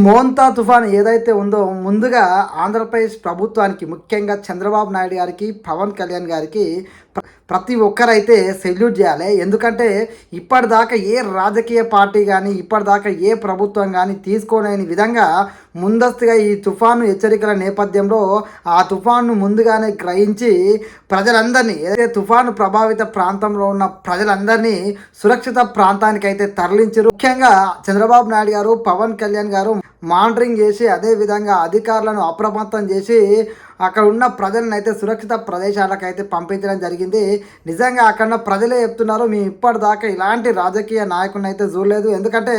మోంతా తుఫాన్ ఏదైతే ఉందో ముందుగా ఆంధ్రప్రదేశ్ ప్రభుత్వానికి, ముఖ్యంగా చంద్రబాబు నాయుడు గారికి, పవన్ కళ్యాణ్ గారికి ప్రతి ఒక్కరైతే సెల్యూట్ చేయాలి. ఎందుకంటే ఇప్పటిదాకా ఏ రాజకీయ పార్టీ కానీ, ఇప్పటిదాకా ఏ ప్రభుత్వం కానీ తీసుకోలేని విధంగా ముందస్తుగా ఈ తుఫాను హెచ్చరికల నేపథ్యంలో ఆ తుఫాను ముందుగానే గ్రహించి ప్రజలందరినీ, ఏదైతే తుఫాను ప్రభావిత ప్రాంతంలో ఉన్న ప్రజలందరినీ సురక్షిత ప్రాంతానికైతే తరలించారు. ముఖ్యంగా చంద్రబాబు నాయుడు గారు, పవన్ కళ్యాణ్ గారు మానిటరింగ్ చేసి, అదేవిధంగా అధికారులను అప్రమత్తం చేసి అక్కడ ఉన్న ప్రజలను అయితే సురక్షిత ప్రదేశాలకు అయితే పంపించడం జరిగింది. నిజంగా అక్కడ ప్రజలే చెప్తున్నారు, మేము ఇప్పటిదాకా ఇలాంటి రాజకీయ నాయకులను అయితే చూడలేదు. ఎందుకంటే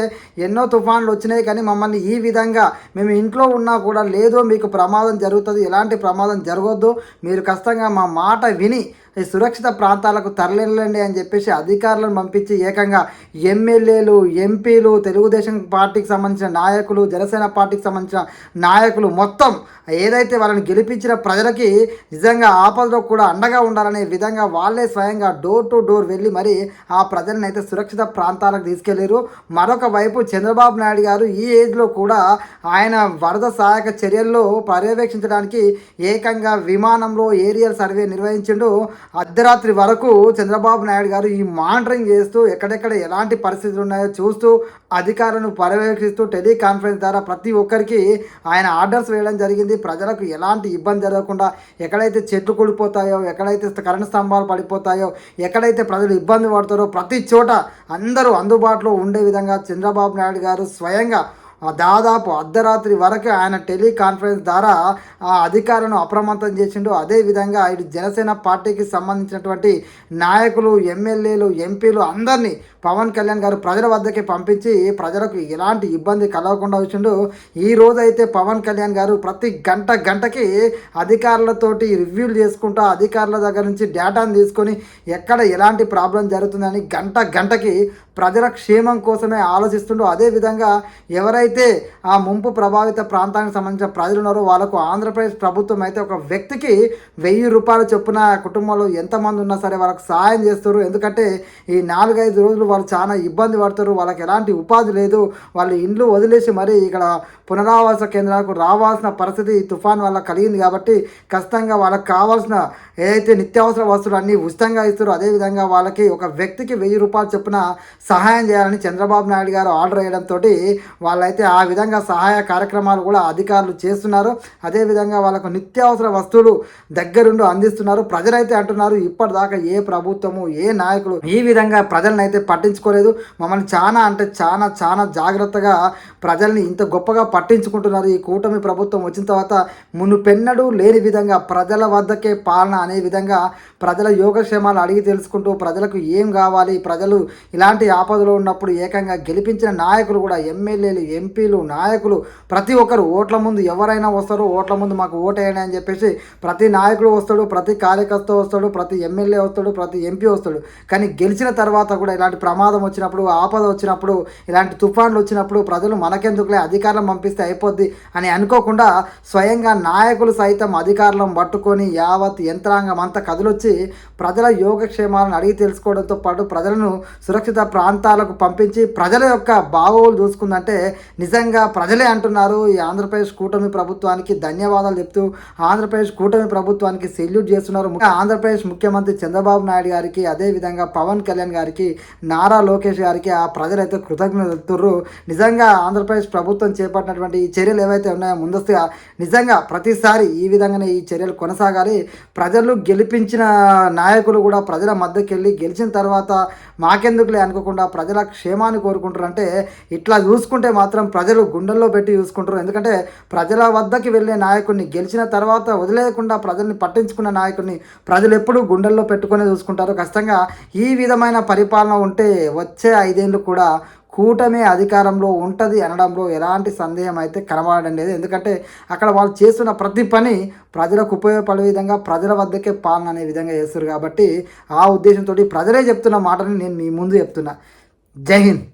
ఎన్నో తుఫాన్లు వచ్చినాయి, కానీ మమ్మల్ని ఈ విధంగా మేము ఇంట్లో ఉన్నా కూడా లేదు, మీకు ప్రమాదం జరుగుతుంది, ఎలాంటి ప్రమాదం జరగొద్దు, మీరు ఖచ్చితంగా మా మాట విని ఈ సురక్షిత ప్రాంతాలకు తరలిండి అని చెప్పేసి అధికారులను పంపించి ఏకంగా ఎమ్మెల్యేలు, ఎంపీలు, తెలుగుదేశం పార్టీకి సంబంధించిన నాయకులు, జనసేన పార్టీకి సంబంధించిన నాయకులు మొత్తం ఏదైతే వాళ్ళని గెలిపించిన ప్రజలకి నిజంగా ఆపదలో కూడా అండగా ఉండాలనే విధంగా వాళ్ళే స్వయంగా డోర్ టు డోర్ వెళ్ళి మరి ఆ ప్రజలను అయితే సురక్షిత ప్రాంతాలకు తీసుకెళ్లారు. మరొక వైపు చంద్రబాబు నాయుడు గారు ఈ ఏజ్లో కూడా ఆయన వరద సహాయక చర్యల్లో పర్యవేక్షించడానికి ఏకంగా విమానంలో ఏరియల్ సర్వే నిర్వహించిండు. అర్ధరాత్రి వరకు చంద్రబాబు నాయుడు గారు ఈ మానిటరింగ్ చేస్తూ ఎక్కడెక్కడ ఎలాంటి పరిస్థితులు ఉన్నాయో చూస్తూ అధికారులను పర్యవేక్షిస్తూ టెలికాన్ఫరెన్స్ ద్వారా ప్రతి ఒక్కరికి ఆయన ఆర్డర్స్ వేయడం జరిగింది. ప్రజలకు ఎలాంటి ఇబ్బంది జరగకుండా, ఎక్కడైతే చెట్లు కూలిపోతాయో, ఎక్కడైతే కరెంటు స్తంభాలు పడిపోతాయో, ఎక్కడైతే ప్రజలు ఇబ్బంది పడతారో ప్రతి చోట అందరూ అందుబాటులో ఉండే విధంగా చంద్రబాబు నాయుడు గారు స్వయంగా దాదాపు అర్ధరాత్రి వరకు ఆయన టెలికాన్ఫరెన్స్ ద్వారా ఆ అధికారులను అప్రమత్తం చేసిండు. అదేవిధంగా ఇటు జనసేన పార్టీకి సంబంధించినటువంటి నాయకులు, ఎమ్మెల్యేలు, ఎంపీలు అందరినీ పవన్ కళ్యాణ్ గారు ప్రజల వద్దకే పంపించి ప్రజలకు ఎలాంటి ఇబ్బంది కలగకుండా వచ్చిండు. ఈ రోజైతే పవన్ కళ్యాణ్ గారు ప్రతి గంటకి అధికారులతోటి రివ్యూలు చేసుకుంటూ అధికారుల దగ్గర నుంచి డేటాను తీసుకొని ఎక్కడ ఎలాంటి ప్రాబ్లం జరుగుతుందని గంటకి ప్రజల క్షేమం కోసమే ఆలోచిస్తుండో. అదేవిధంగా ఎవరైతే ఆ ముంపు ప్రభావిత ప్రాంతానికి సంబంధించిన ప్రజలు ఉన్నారో వాళ్ళకు ఆంధ్రప్రదేశ్ ప్రభుత్వం అయితే ఒక వ్యక్తికి 1000 రూపాయలు చొప్పున కుటుంబంలో ఎంతమంది ఉన్నా సరే వాళ్ళకు సహాయం చేస్తారు. ఎందుకంటే ఈ 4-5 రోజులు వాళ్ళు చాలా ఇబ్బంది పడతారు, వాళ్ళకి ఎలాంటి ఉపాధి లేదు, వాళ్ళు ఇండ్లు వదిలేసి మరి ఇక్కడ పునరావాస కేంద్రాలకు రావాల్సిన పరిస్థితి ఈ తుఫాన్ వల్ల కలిగింది. కాబట్టి ఖచ్చితంగా వాళ్ళకి కావాల్సిన ఏదైతే నిత్యావసర వస్తువులు అన్నీ ఉచితంగా ఇస్తారో అదేవిధంగా వాళ్ళకి ఒక వ్యక్తికి 1000 రూపాయలు చొప్పున సహాయం చేయాలని చంద్రబాబు నాయుడు గారు ఆర్డర్ వేయడంతో వాళ్ళైతే ఆ విధంగా సహాయ కార్యక్రమాలు కూడా అధికారులు చేస్తున్నారు. అదేవిధంగా వాళ్ళకు నిత్యావసర వస్తువులు దగ్గరుండి అందిస్తున్నారు. ప్రజలైతే అంటున్నారు ఇప్పటిదాకా ఏ ప్రభుత్వము, ఏ నాయకులు ఈ విధంగా ప్రజలను అయితే పట్టించుకోలేదు, మమ్మల్ని చాలా అంటే చాలా జాగ్రత్తగా ప్రజల్ని ఇంత గొప్పగా పట్టించుకుంటున్నారు. ఈ కూటమి ప్రభుత్వం వచ్చిన తర్వాత మునుపెన్నడూ లేని విధంగా ప్రజల వద్దకే పాలన అనే విధంగా ప్రజల యోగక్షేమాలు అడిగి తెలుసుకుంటూ ప్రజలకు ఏం కావాలి, ప్రజలు ఇలాంటి ఆపదలో ఉన్నప్పుడు ఏకంగా గెలిపించిన నాయకులు కూడా, ఎమ్మెల్యేలు, ఎంపీలు, నాయకులు ప్రతి ఒక్కరు ఓట్ల ముందు ఎవరైనా వస్తారు, ఓట్ల ముందు మాకు ఓటేయండి అని చెప్పేసి ప్రతి నాయకుడు వస్తాడు, ప్రతి కార్యకర్త వస్తాడు, ప్రతి ఎమ్మెల్యే వస్తాడు, ప్రతి ఎంపీ వస్తాడు. కానీ గెలిచిన తర్వాత కూడా ఇలాంటి ప్రమాదం వచ్చినప్పుడు, ఆపద వచ్చినప్పుడు, ఇలాంటి తుఫాన్లు వచ్చినప్పుడు ప్రజలు మనకెందుకులే అధికారం పంపిస్తే అయిపోద్ది అని అనుకోకుండా స్వయంగా నాయకులు సైతం అధికారులను పట్టుకొని యావత్ యంత్రాంగం అంతా కదిలొచ్చి ప్రజల యోగక్షేమాలను అడిగి తెలుసుకోవడంతో పాటు ప్రజలను సురక్షిత ప్రాంతాలకు పంపించి ప్రజల యొక్క బాగోగులు చూసుకుందంటే నిజంగా ప్రజలే అంటున్నారు ఈ ఆంధ్రప్రదేశ్ కూటమి ప్రభుత్వానికి ధన్యవాదాలు చెప్తూ ఆంధ్రప్రదేశ్ కూటమి ప్రభుత్వానికి సెల్యూట్ చేస్తున్నారు. ఆంధ్రప్రదేశ్ ముఖ్యమంత్రి చంద్రబాబు నాయుడు గారికి, అదేవిధంగా పవన్ కళ్యాణ్ గారికి, నారా లోకేష్ గారికి ఆ ప్రజలైతే కృతజ్ఞతలు చెప్తున్నారు. నిజంగా ఆంధ్రప్రదేశ్ ప్రభుత్వం చేపట్టినటువంటి ఈ చర్యలు ఏవైతే ఉన్నాయో ముందస్తుగా నిజంగా ప్రతిసారి ఈ విధంగానే ఈ చర్యలు కొనసాగాలి. ప్రజలు గెలిపించిన నాయకులు కూడా ప్రజల మధ్యకి వెళ్ళి గెలిచిన తర్వాత మాకెందుకులే అనుకోకుండా ప్రజల క్షేమాన్ని కోరుకుంటారు. అంటే ఇట్లా చూసుకుంటే మాత్రం ప్రజలు గుండెల్లో పెట్టి చూసుకుంటారు. ఎందుకంటే ప్రజల వద్దకి వెళ్ళే నాయకుడిని గెలిచిన తర్వాత వదిలేయకుండా ప్రజల్ని పట్టించుకున్న నాయకుడిని ప్రజలు ఎప్పుడూ గుండెల్లో పెట్టుకునే చూసుకుంటారు. ఖచ్చితంగా ఈ విధమైన పరిపాలన ఉంటే వచ్చే 5 ఏళ్ళు కూడా కూటమి అధికారంలో ఉంటుంది అనడంలో ఎలాంటి సందేహం అయితే కనబడడం లేదు. ఎందుకంటే అక్కడ వాళ్ళు చేస్తున్న ప్రతి పని ప్రజలకు ఉపయోగపడే విధంగా ప్రజల వద్దకే పాలన అనే విధంగా చేస్తారు. కాబట్టి ఆ ఉద్దేశంతో ప్రజలే చెప్తున్న మాటని నేను మీ ముందు చెప్తున్నా. జై హింద్.